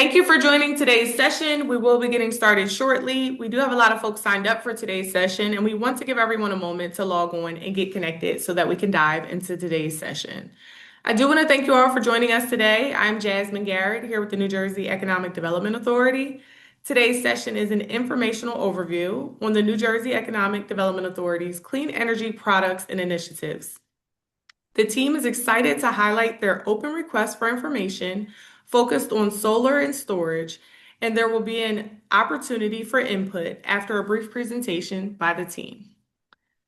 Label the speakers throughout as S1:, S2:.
S1: Thank you for joining today's session. We will be getting started shortly. We do have a lot of folks signed up for today's session, and we want to give everyone a moment to log on and get connected so that we can dive into today's session. I do want to thank you all for joining us today. I'm Jasmine Garrett here with the New Jersey Economic Development Authority. Today's session is an informational overview on the New Jersey Economic Development Authority's clean energy products and initiatives. The team is excited to highlight their open request for information focused on solar and storage, and there will be an opportunity for input after a brief presentation by the team.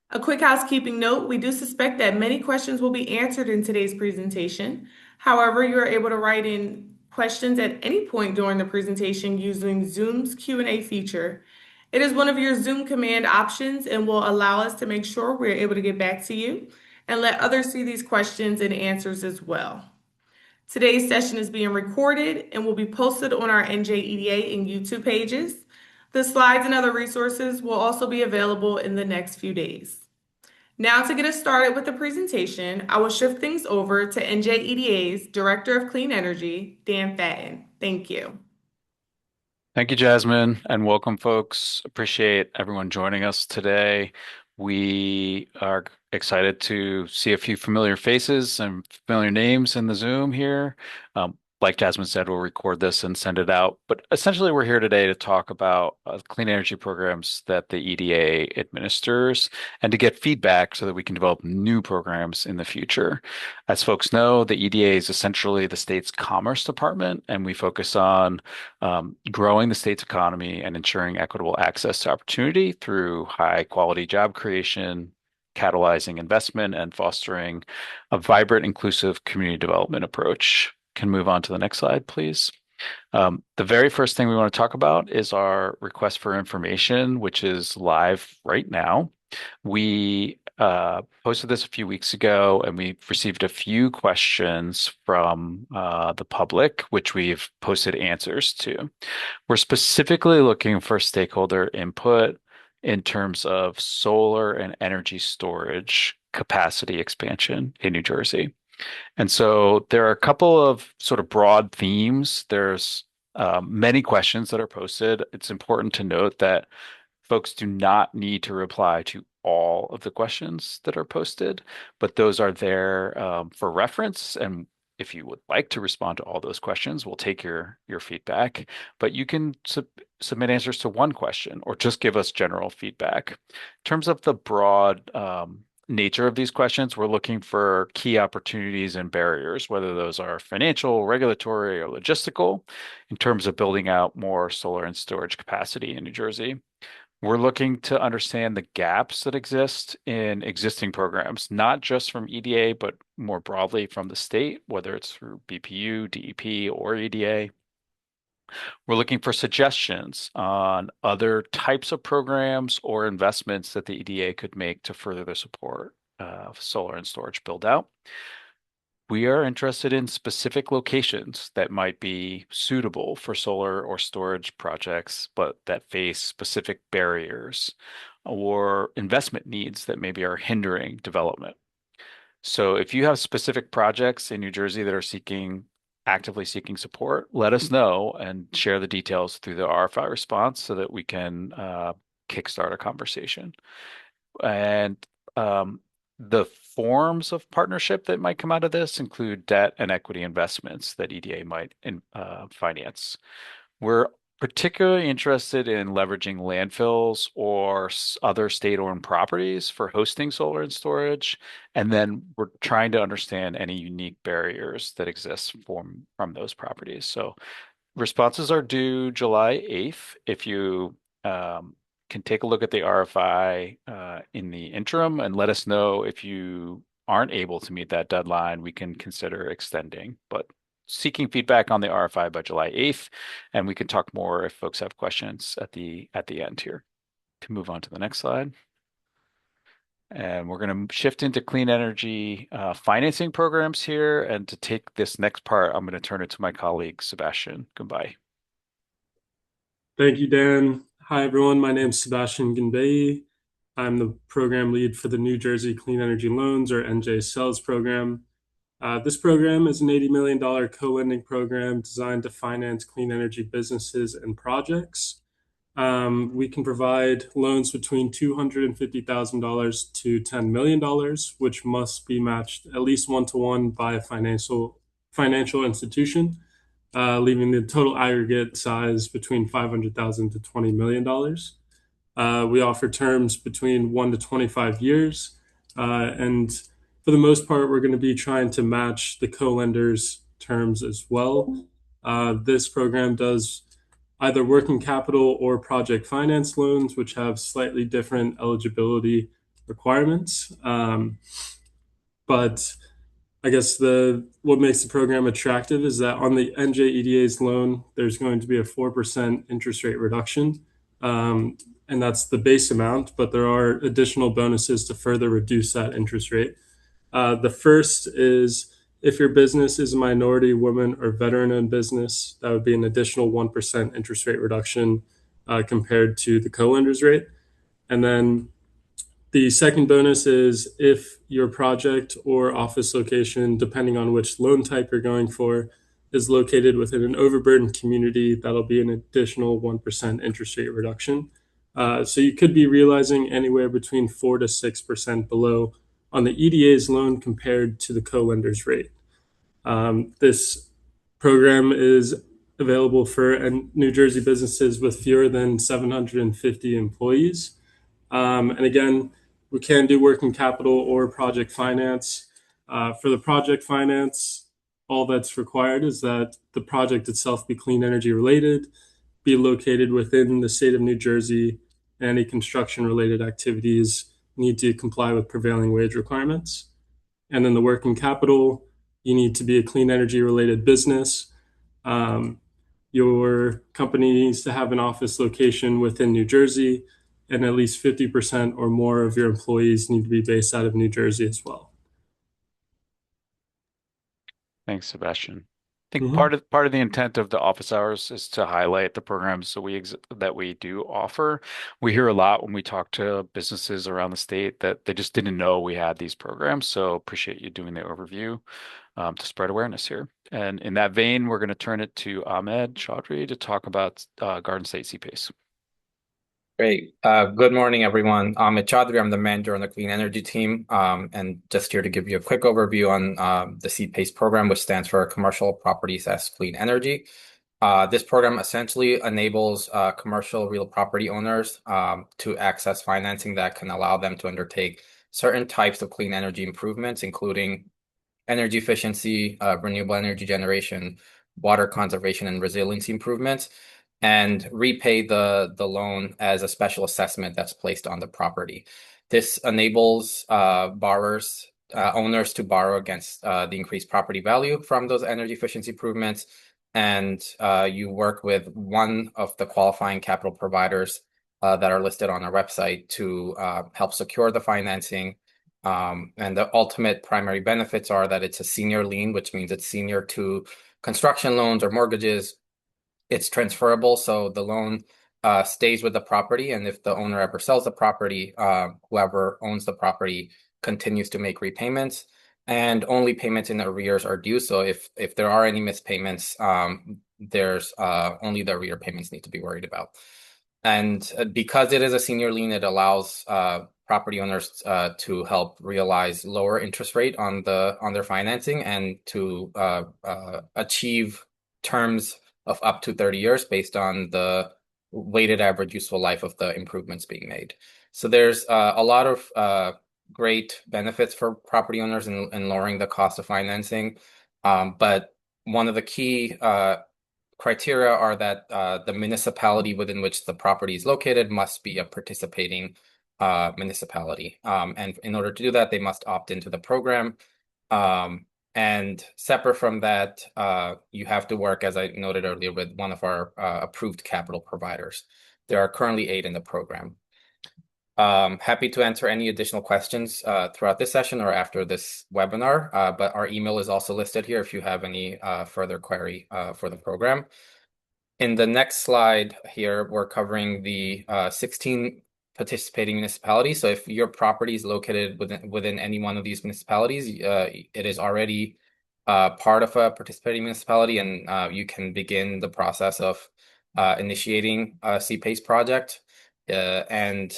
S1: A quick housekeeping note, we do suspect that many questions will be answered in today's presentation. However, you are able to write in questions at any point during the presentation using Zoom's Q&A feature. It is one of your Zoom command options and will allow us to make sure we're able to get back to you and let others see these questions and answers as well. Today's session is being recorded and will be posted on our NJEDA and YouTube pages. The slides and other resources will also be available in the next few days. Now, to get us started with the presentation, I will shift things over to NJEDA's Director of Clean Energy, Dan Fatton. Thank you.
S2: Thank you, Jasmine, and welcome, folks. Appreciate everyone joining us today. We are excited to see a few familiar faces and familiar names in the Zoom here. Like Jasmine said, we'll record this and send it out. But essentially, we're here today to talk about clean energy programs that the EDA administers and to get feedback so that we can develop new programs in the future. As folks know, the EDA is essentially the state's commerce department, and we focus on growing the state's economy and ensuring equitable access to opportunity through high quality job creation, catalyzing investment, and fostering a vibrant, inclusive community development approach. Can move on to the next slide, please. The very first thing we want to talk about is our request for information, which is live right now. We posted this a few weeks ago, and we received a few questions from the public, which we've posted answers to. We're specifically looking for stakeholder input in terms of solar and energy storage capacity expansion in New Jersey. And so there are a couple of sort of broad themes. There's many questions that are posted. It's important to note that folks do not need to reply to all of the questions that are posted, but those are there for reference. And if you would like to respond to all those questions, we'll take your feedback. But you can submit answers to one question or just give us general feedback. In terms of the broad nature of these questions, we're looking for key opportunities and barriers, whether those are financial, regulatory, or logistical, in terms of building out more solar and storage capacity in New Jersey. We're looking to understand the gaps that exist in existing programs, not just from EDA, but more broadly from the state, whether it's through BPU, DEP, or EDA. We're looking for suggestions on other types of programs or investments that the EDA could make to further the support of solar and storage build out. We are interested in specific locations that might be suitable for solar or storage projects, but that face specific barriers or investment needs that maybe are hindering development. So if you have specific projects in New Jersey that are actively seeking support, let us know and share the details through the RFI response so that we can kickstart a conversation. And the forms of partnership that might come out of this include debt and equity investments that EDA might finance. We're particularly interested in leveraging landfills or other state-owned properties for hosting solar and storage. And then we're trying to understand any unique barriers that exist from those properties. So responses are due July 8th. If you can take a look at the RFI in the interim and let us know if you aren't able to meet that deadline, we can consider extending. But seeking feedback on the RFI by July 8th, and we can talk more if folks have questions at the end here. To move on to the next slide. And we're going to shift into clean energy financing programs here. And to take this next part, I'm going to turn it to my colleague, Sebastian. Goodbye.
S3: Thank you, Dan. Hi, everyone. My name is Sebastian Ginbei. I'm the program lead for the New Jersey Clean Energy Loans, or NJCLs program. This program is an $80 million co-lending program designed to finance clean energy businesses and projects. We can provide loans between $250,000 to $10 million, which must be matched at least one-to-one by a financial institution, leaving the total aggregate size between $500,000 to $20 million. We offer terms between 1 to 25 years, and for the most part, we're going to be trying to match the co-lenders' terms as well. This program does either working capital or project finance loans, which have slightly different eligibility requirements. But I guess what makes the program attractive is that on the NJEDA's loan, there's going to be a 4% interest rate reduction. And that's the base amount, but there are additional bonuses to further reduce that interest rate. The first is if your business is a minority, woman, or veteran-owned business, that would be an additional 1% interest rate reduction compared to the co-lender's rate. And then the second bonus is if your project or office location, depending on which loan type you're going for, is located within an overburdened community, that'll be an additional 1% interest rate reduction. So you could be realizing anywhere between 4 to 6% below on the EDA's loan compared to the co-lender's rate. This program is available for New Jersey businesses with fewer than 750 employees. And again, we can do working capital or project finance. For the project finance, all that's required is that the project itself be clean energy related, be located within the state of New Jersey, and any construction related activities need to comply with prevailing wage requirements. And then the working capital, you need to be a clean energy related business. Your company needs to have an office location within New Jersey, and at least 50% or more of your employees need to be based out of New Jersey as well.
S2: Thanks, Sebastian. I think part of the intent of the office hours is to highlight the programs that we do offer. We hear a lot when we talk to businesses around the state that they just didn't know we had these programs. So appreciate you doing the overview to spread awareness here. And in that vein, we're going to turn it to Ahmed Chaudhry to talk about Garden State CPACE.
S4: Great. Good morning, everyone. I'm Ahmed Chaudhry. I'm the manager on the Clean Energy team, and just here to give you a quick overview on the CPACE program, which stands for Commercial Properties as Clean Energy. This program essentially enables commercial real property owners to access financing that can allow them to undertake certain types of clean energy improvements, including energy efficiency, renewable energy generation, water conservation, and resiliency improvements, and repay the loan as a special assessment that's placed on the property. This enables owners to borrow against the increased property value from those energy efficiency improvements, and you work with one of the qualifying capital providers that are listed on our website to help secure the financing. And the ultimate primary benefits are that it's a senior lien, which means it's senior to construction loans or mortgages. It's transferable, so the loan stays with the property, and if the owner ever sells the property, whoever owns the property continues to make repayments, and only payments in arrears are due. So if there are any missed payments, there's only the arrear payments need to be worried about. And because it is a senior lien, it allows property owners to help realize lower interest rate on their financing and to achieve terms of up to 30 years based on the weighted average useful life of the improvements being made. So there's a lot of great benefits for property owners in lowering the cost of financing. But one of the key criteria are that the municipality within which the property is located must be a participating municipality. And in order to do that, they must opt into the program. And separate from that, you have to work, as I noted earlier, with one of our approved capital providers. There are currently 8 in the program. Happy to answer any additional questions throughout this session or after this webinar, but our email is also listed here if you have any further query for the program. In the next slide here, we're covering the 16 participating municipalities. So if your property is located within any one of these municipalities, it is already part of a participating municipality, and you can begin the process of initiating a CPACE project. And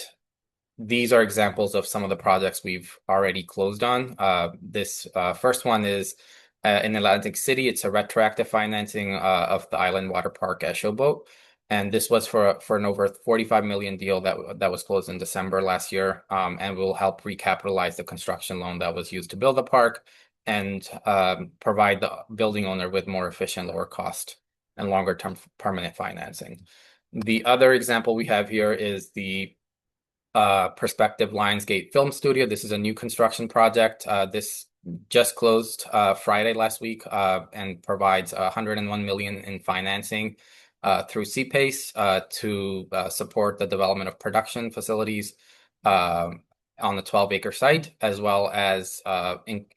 S4: these are examples of some of the projects we've already closed on. This first one is in Atlantic City. It's a retroactive financing of the Island Water Park at Showboat. And this was for an over 45 million deal that was closed in December last year, and will help recapitalize the construction loan that was used to build the park and provide the building owner with more efficient, lower cost, and longer term permanent financing. The other example we have here is the Perspective Lionsgate Film Studio. This is a new construction project. This just closed Friday last week and provides 101 million in financing through CPACE to support the development of production facilities on the 12-acre site, as well as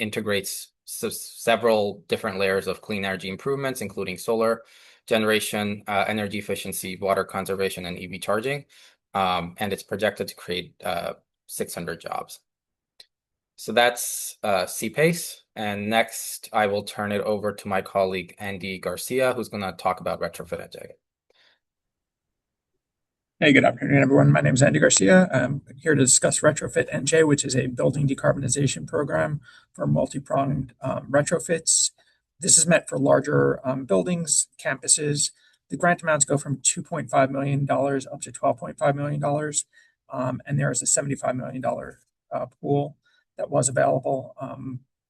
S4: integrates several different layers of clean energy improvements, including solar generation, energy efficiency, water conservation, and EV charging. And it's projected to create 600 jobs. So that's CPACE. And next, I will turn it over to my colleague, Andy Garcia, who's going to talk about retrofit NJ.
S5: Hey, good afternoon, everyone. My name is Andy Garcia. I'm here to discuss Retrofit NJ, which is a building decarbonization program for multi-pronged retrofits. This is meant for larger buildings, campuses. The grant amounts go from $2.5 million up to $12.5 million. And there is a $75 million pool that was available.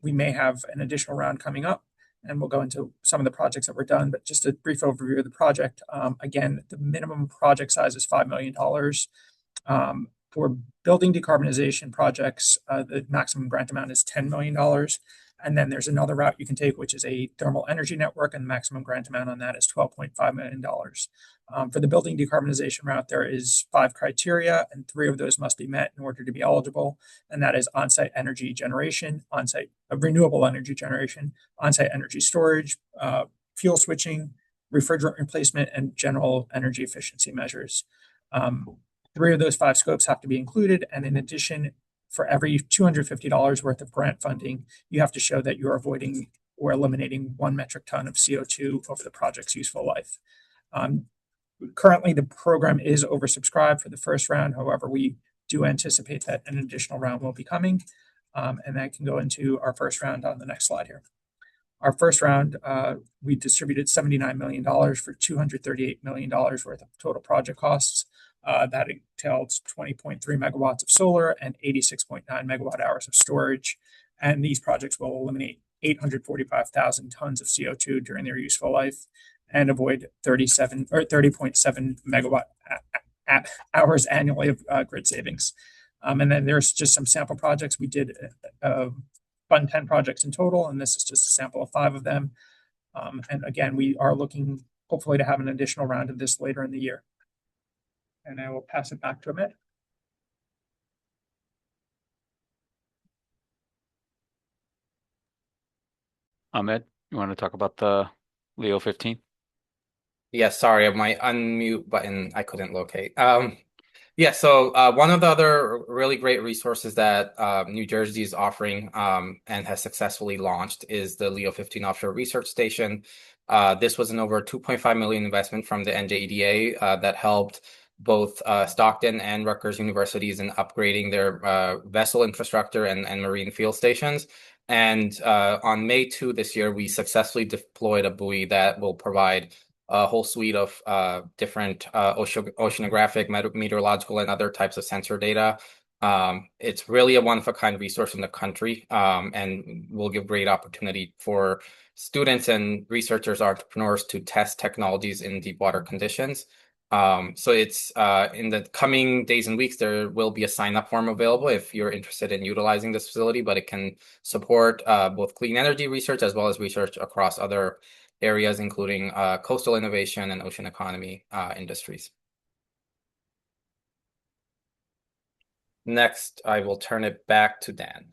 S5: We may have an additional round coming up, and we'll go into some of the projects that were done, but just a brief overview of the project. Again, the minimum project size is $5 million. For building decarbonization projects, the maximum grant amount is $10 million. And then there's another route you can take, which is a thermal energy network, and the maximum grant amount on that is $12.5 million. For the building decarbonization route, there is 5 criteria, and 3 of those must be met in order to be eligible. And that is on-site energy generation, on-site renewable energy generation, on-site energy storage, fuel switching, refrigerant replacement, and general energy efficiency measures. 3 of those 5 scopes have to be included, and in addition, for every $250 worth of grant funding, you have to show that you're avoiding or eliminating 1 metric ton of CO2 over the project's useful life. Currently, the program is oversubscribed for the first round. However, we do anticipate that an additional round will be coming, and I can go into our first round on the next slide here. Our first round, we distributed $79 million for $238 million worth of total project costs. That entailed 20.3 megawatts of solar and 86.9 megawatt hours of storage. And these projects will eliminate 845,000 tons of CO2 during their useful life and avoid 30.7 megawatt hours annually of grid savings. And then there's just some sample projects. We did fund 10 projects in total, and this is just a sample of 5 of them. And again, we are looking hopefully to have an additional round of this later in the year. And I will pass it back to Ahmed.
S2: Ahmed, you want to talk about the Leo 15?
S4: Yeah, sorry, my unmute button I couldn't locate. Yeah, so one of the other really great resources that New Jersey is offering and has successfully launched is the Leo 15 Offshore Research Station. This was an over $2.5 million investment from the NJEDA that helped both Stockton and Rutgers universities in upgrading their vessel infrastructure and marine field stations. And on May 2 this year, we successfully deployed a buoy that will provide a whole suite of different oceanographic, meteorological, and other types of sensor data. It's really a one-of-a-kind resource in the country, and will give great opportunity for students and researchers, entrepreneurs to test technologies in deep water conditions. So it's in the coming days and weeks, there will be a sign-up form available if you're interested in utilizing this facility, but it can support both clean energy research as well as research across other areas, including coastal innovation and ocean economy industries. Next, I will turn it back to Dan.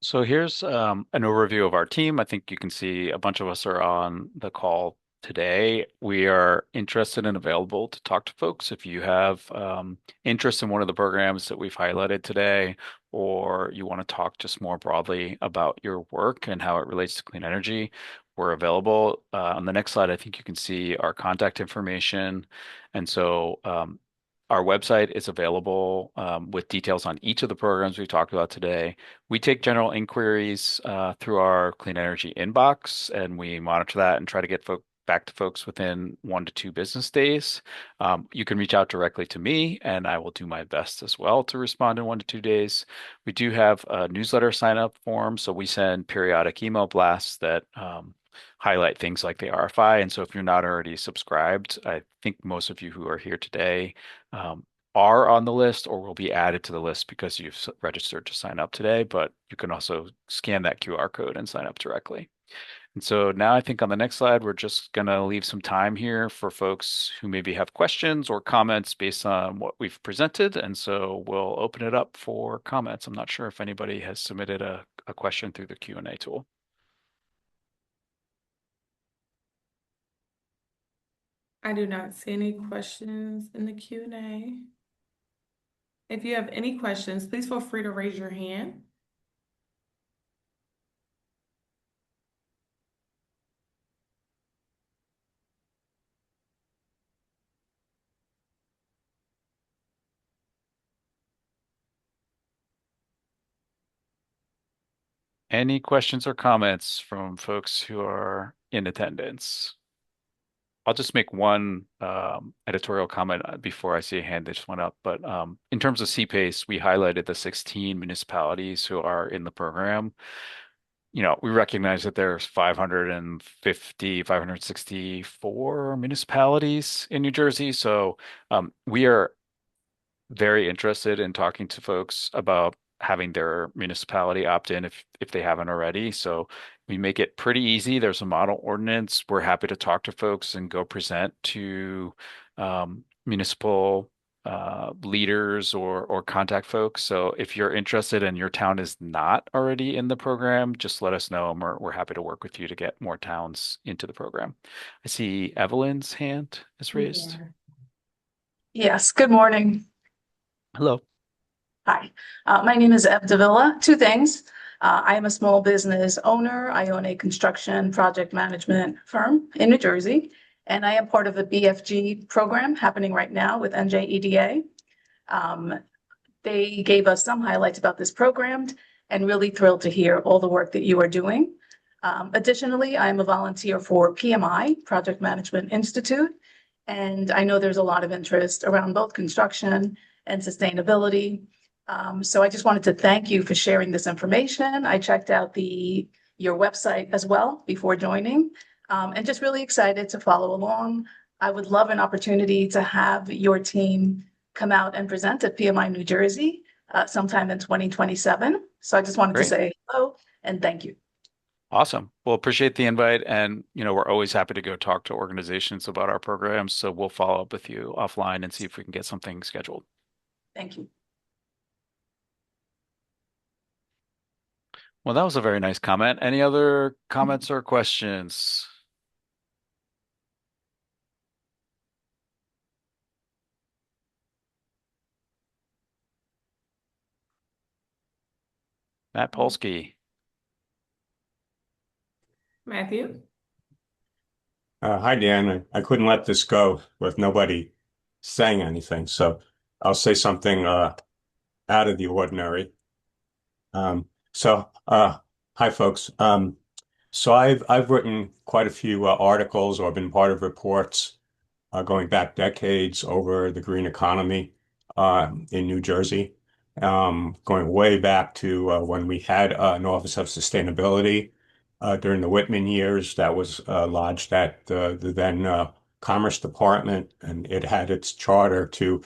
S2: So here's an overview of our team. I think you can see a bunch of us are on the call today. We are interested and available to talk to folks. If you have interest in one of the programs that we've highlighted today, or you want to talk just more broadly about your work and how it relates to clean energy, we're available. On the next slide, I think you can see our contact information. And so our website is available with details on each of the programs we talked about today. We take general inquiries through our clean energy inbox, and we monitor that and try to get back to folks within 1 to 2 business days. You can reach out directly to me, and I will do my best as well to respond in 1 to 2 days. We do have a newsletter sign up form, so we send periodic email blasts that highlight things like the RFI. And so if you're not already subscribed, I think most of you who are here today are on the list or will be added to the list because you've registered to sign up today, but you can also scan that QR code and sign up directly. And so now I think on the next slide, we're just going to leave some time here for folks who maybe have questions or comments based on what we've presented. And so we'll open it up for comments. I'm not sure if anybody has submitted a question through the Q&A tool.
S1: I do not see any questions in the Q&A. If you have any questions, please feel free to raise your hand.
S2: Any questions or comments from folks who are in attendance? I'll just make one editorial comment before I see a hand that just went up. But in terms of CPACE, we highlighted the 16 municipalities who are in the program. We recognize that there's 564 municipalities in New Jersey. So we are very interested in talking to folks about having their municipality opt in if they haven't already. So we make it pretty easy. There's a model ordinance. We're happy to talk to folks and go present to municipal leaders or contact folks. So if you're interested and your town is not already in the program, just let us know and we're happy to work with you to get more towns into the program. I see Evelyn's hand is raised.
S6: Yes, good morning.
S2: Hello.
S6: Hi, my name is Ev Davila. Two things. I am a small business owner. I own a construction project management firm in New Jersey, and I am part of a BFG program happening right now with NJEDA. They gave us some highlights about this program and really thrilled to hear all the work that you are doing. Additionally, I am a volunteer for PMI, Project Management Institute, and I know there's a lot of interest around both construction and sustainability. So I just wanted to thank you for sharing this information. I checked out your website as well before joining, and just really excited to follow along. I would love an opportunity to have your team come out and present at PMI New Jersey sometime in 2027. So I just wanted to say hello and thank you.
S2: Awesome. Well, appreciate the invite. And, we're always happy to go talk to organizations about our programs. So we'll follow up with you offline and see if we can get something scheduled.
S6: Thank you.
S2: Well, that was a very nice comment. Any other comments or questions? Matt Polsky.
S1: Matthew?
S7: Hi, Dan. I couldn't let this go with nobody saying anything, so I'll say something out of the ordinary. Hi, folks. So I've written quite a few articles or been part of reports going back decades over the green economy in New Jersey, going way back to when we had an Office of Sustainability during the Whitman years that was lodged at the then Commerce Department, and it had its charter to.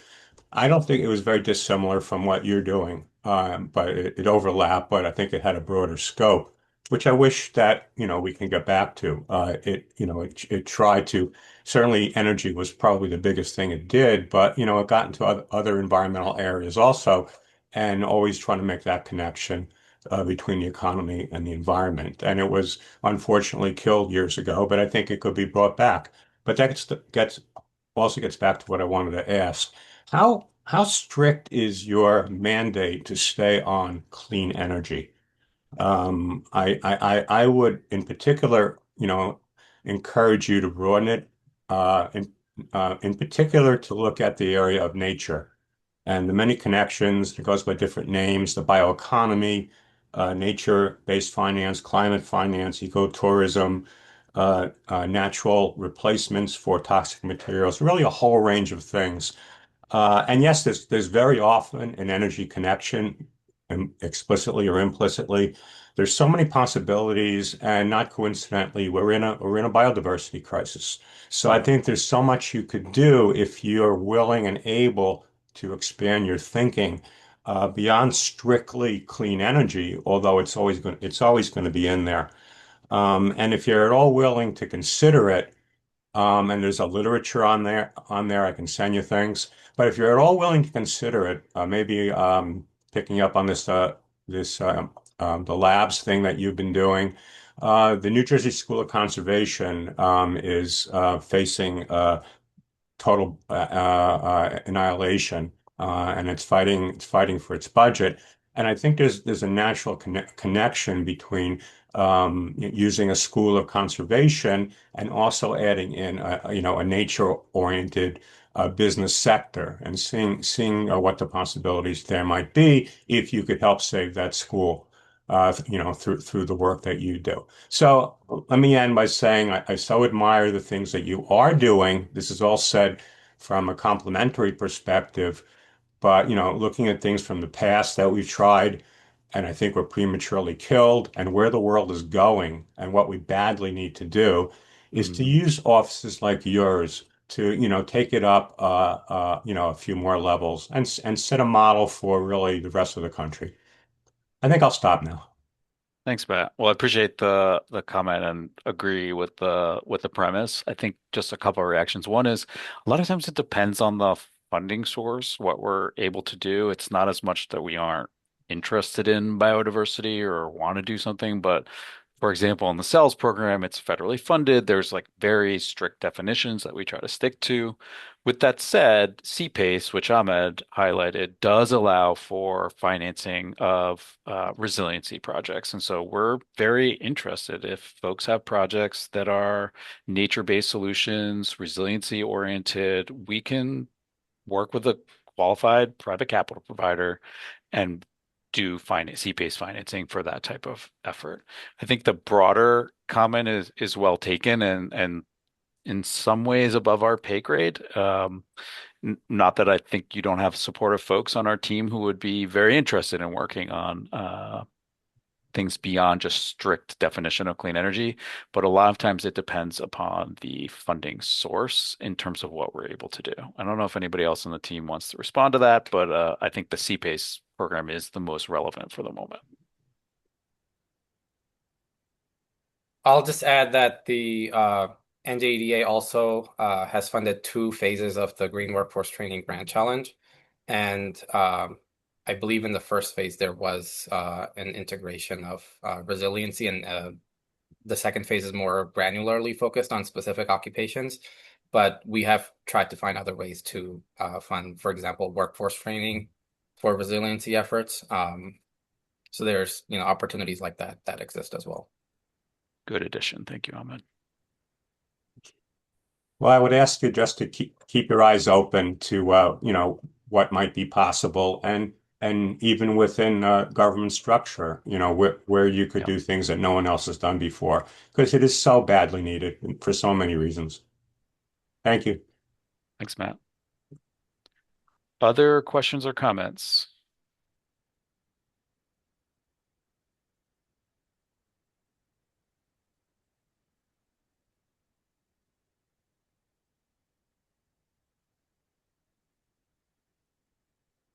S7: I don't think it was very dissimilar from what you're doing, but it overlapped, but I think it had a broader scope, which I wish that, we can get back to. It tried to, certainly energy was probably the biggest thing it did, but, it got into other environmental areas also, and always trying to make that connection between the economy and the environment. And it was unfortunately killed years ago, but I think it could be brought back. But that also gets back to what I wanted to ask. How how strict is your mandate to stay on clean energy? I would, in particular, encourage you to broaden it, in particular, to look at the area of nature and the many connections. It goes by different names: the bioeconomy, nature-based finance, climate finance, ecotourism, natural replacements for toxic materials, really a whole range of things. And yes, there's very often an energy connection, explicitly or implicitly. There's so many possibilities, and not coincidentally, we're in a biodiversity crisis. So I think there's so much you could do if you're willing and able to expand your thinking beyond strictly clean energy, although it's always going to be in there. And if you're at all willing to consider it, and there's a literature on there. I can send you things. But if you're at all willing to consider it, maybe picking up on the labs thing that you've been doing. The New Jersey School of Conservation is facing total annihilation, and it's fighting for its budget. And I think there's a natural connection between using a school of conservation and also adding in a nature-oriented business sector, and seeing what the possibilities there might be if you could help save that school. Through the work that you do. So let me end by saying I so admire the things that you are doing. This is all said from a complementary perspective, but looking at things from the past that we've tried and I think we're prematurely killed, and where the world is going and what we badly need to do is to use offices like yours to take it up a few more levels and set a model for really the rest of the country. I think I'll stop now.
S2: Thanks, Matt. Well, I appreciate the comment and agree with the premise. I think just a couple of reactions. One is a lot of times it depends on the funding source, what we're able to do. It's not as much that we aren't interested in biodiversity or want to do something, but for example, in the cells program, it's federally funded. There's like very strict definitions that we try to stick to. With that said, CPACE, which Ahmed highlighted, does allow for financing of resiliency projects. And so we're very interested if folks have projects that are nature-based solutions, resiliency oriented, we can work with a qualified private capital provider and do finance, CPACE financing for that type of effort. I think the broader comment is well taken and in some ways above our pay grade. Not that I think you don't have supportive folks on our team who would be very interested in working on things beyond just strict definition of clean energy, but a lot of times it depends upon the funding source in terms of what we're able to do. I don't know if anybody else on the team wants to respond to that, but I think the CPACE program is the most relevant for the moment.
S4: I'll just add that the NJEDA also has funded 2 phases of the Green Workforce Training Grant Challenge. And I believe in the first phase, there was an integration of resiliency, and the second phase is more granularly focused on specific occupations. But we have tried to find other ways to fund, for example, workforce training for resiliency efforts. So there's opportunities like that exist as well.
S2: Good addition. Thank you, Ahmed.
S7: Well, I would ask you just to keep your eyes open to what might be possible, and even within government structure, where you could do things that no one else has done before, because it is so badly needed for so many reasons. Thank you.
S2: Thanks, Matt. Other questions or comments?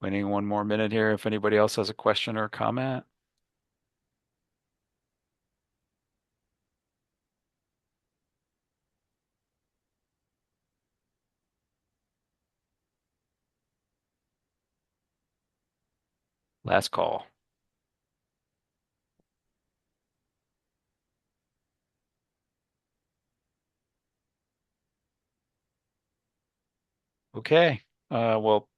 S2: Waiting one more minute here if anybody else has a question or a comment. Last call. Okay. Well,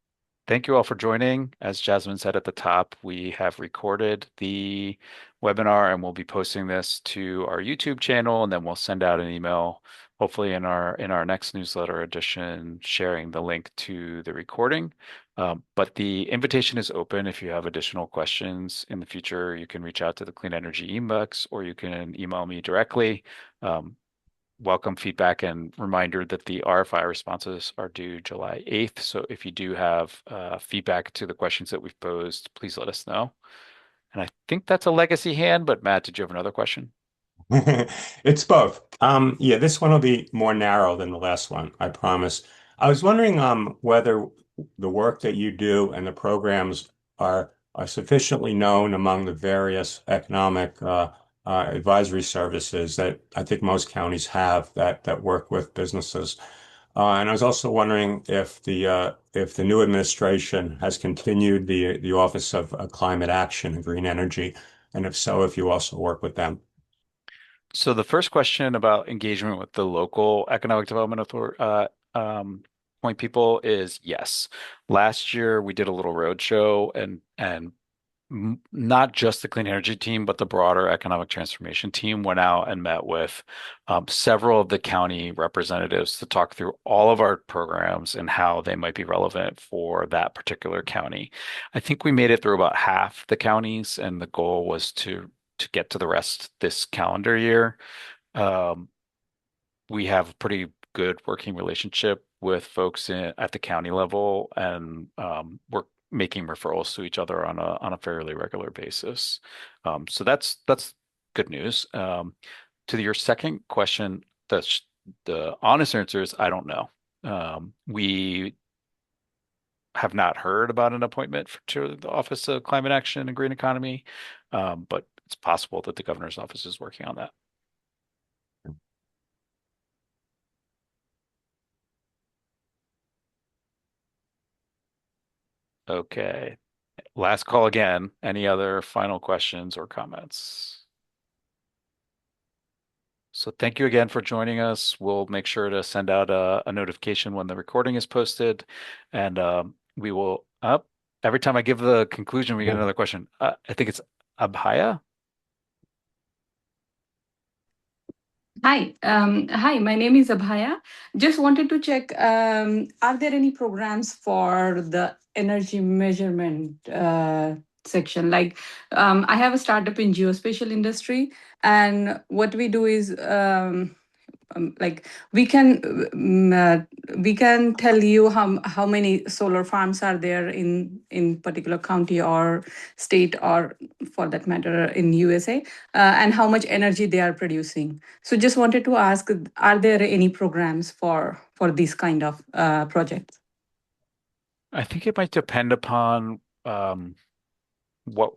S2: thank you all for joining. As Jasmine said at the top, we have recorded the webinar and we'll be posting this to our YouTube channel, and then we'll send out an email, hopefully in our next newsletter edition, sharing the link to the recording. But the invitation is open. If you have additional questions in the future, you can reach out to the Clean Energy inbox or you can email me directly. Welcome feedback and reminder that the RFI responses are due July 8th. So if you do have feedback to the questions that we've posed, please let us know. And I think that's a legacy hand, but Matt, did you have another question?
S7: It's both. Yeah, this one will be more narrow than the last one, I promise. I was wondering whether the work that you do and the programs are sufficiently known among the various economic advisory services that I think most counties have that work with businesses. And I was also wondering if the new administration has continued the Office of Climate Action and Green Energy, and if so, if you also work with them.
S2: So the first question about engagement with the local economic development authority, point people is yes. Last year we did a little roadshow and not just the clean energy team, but the broader economic transformation team went out and met with several of the county representatives to talk through all of our programs and how they might be relevant for that particular county. I think we made it through about half the counties, and the goal was to get to the rest this calendar year. Um, we have a pretty good working relationship with folks at the county level, and we're making referrals to each other on a fairly regular basis. So that's good news. To your second question, the honest answer is I don't know. We have not heard about an appointment to the Office of Climate Action and Green Economy, but it's possible that the governor's office is working on that. Okay. Last call again. Any other final questions or comments? So thank you again for joining us. We'll make sure to send out a notification when the recording is posted, and we will up every time I give the conclusion, we get another question. I think it's Abhaya.
S8: Hi, my name is Abhaya. Just wanted to check, are there any programs for the energy measurement section? Like, I have a startup in geospatial industry, and what we do is like we can tell you how many solar farms are there in particular county or state, or for that matter in USA, and how much energy they are producing. So just wanted to ask, are there any programs for these kind of projects?
S2: I think it might depend upon what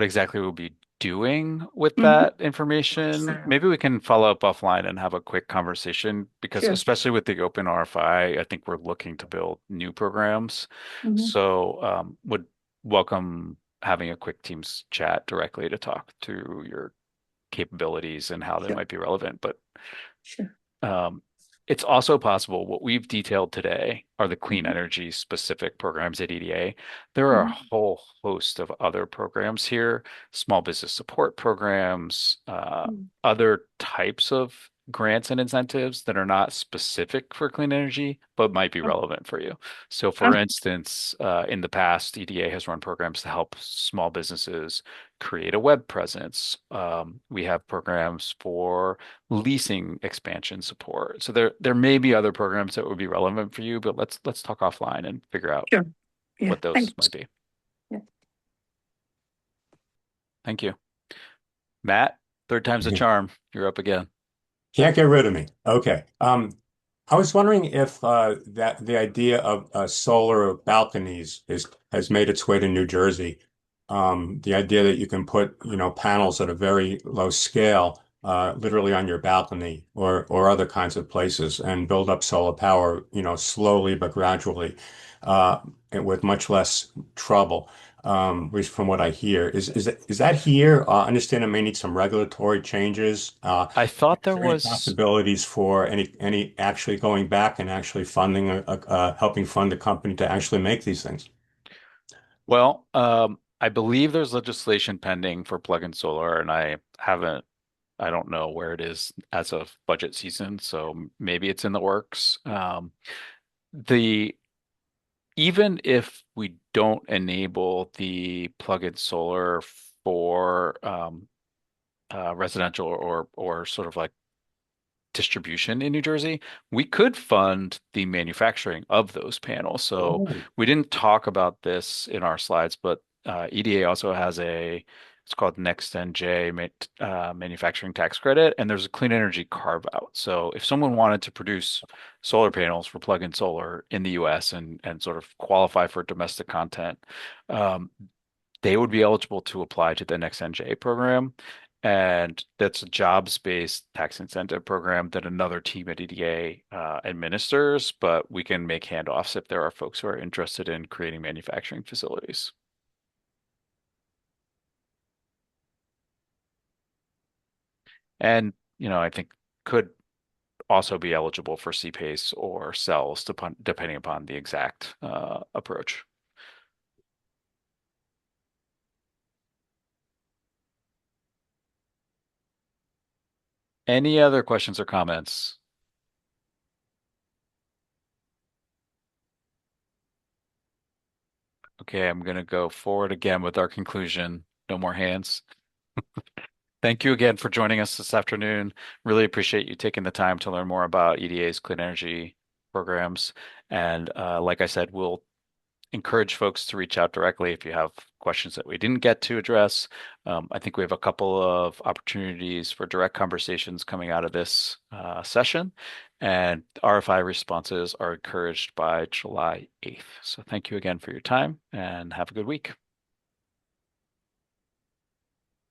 S2: exactly we'll be doing with
S8: Mm-hmm.
S2: that information. Maybe we can follow up offline and have a quick conversation because
S8: Sure.
S2: especially with the open RFI, I think we're looking to build new programs.
S8: Mm-hmm.
S2: So would welcome having a quick Teams chat directly to talk through your capabilities and how they
S8: Sure.
S2: might be relevant. But
S8: Sure.
S2: it's also possible what we've detailed today are the clean
S8: Mm-hmm.
S2: energy specific programs at EDA. There are a whole host of other programs here, small business support programs, other types of grants and incentives that are not specific for clean energy, but might be relevant for you. So for instance, in the past, EDA has run programs to help small businesses create a web presence. We have programs for leasing expansion support. So there may be other programs that would be relevant for you, but let's talk offline and figure out
S8: Sure. Yeah.
S2: what those
S8: Thanks.
S2: might be.
S8: Yeah.
S2: Thank you. Matt, third time's a charm. You're up again.
S7: Can't get rid of me. Okay. I was wondering if that the idea of solar balconies has made its way to New Jersey. The idea that you can put, panels at a very low scale, literally on your balcony or other kinds of places, and build up solar power, slowly but gradually, and with much less trouble. at least from what I hear. Is that here? I understand it may need some regulatory changes.
S2: I thought
S7: Is
S2: there
S7: there any
S2: was,
S7: possibilities for any actually going back and actually funding helping fund a company to actually make these things?
S2: well, I believe there's legislation pending for plug-in solar, and I don't know where it is as of budget season, so maybe it's in the works. The Even if we don't enable the plug-in solar for residential or sort of like distribution in New Jersey, we could fund the manufacturing of those panels. So
S7: Oh.
S2: we didn't talk about this in our slides, but EDA also has it's called Next NJ manufacturing tax credit, and there's a clean energy carve out. So if someone wanted to produce solar panels for plug-in solar in the US and sort of qualify for domestic content, um, they would be eligible to apply to the Next NJ program. And that's a jobs-based tax incentive program that another team at EDA administers, but we can make handoffs if there are folks who are interested in creating manufacturing facilities. And, I think could also be eligible for CPACE or cells, depending upon the exact approach. Any other questions or comments? Okay, I'm going to go forward again with our conclusion. No more hands. Thank you again for joining us this afternoon. Really appreciate you taking the time to learn more about EDA's clean energy programs. And like I said, we'll encourage folks to reach out directly if you have questions that we didn't get to address. I think we have a couple of opportunities for direct conversations coming out of this session, and RFI responses are encouraged by July 8th. So thank you again for your time and have a good week.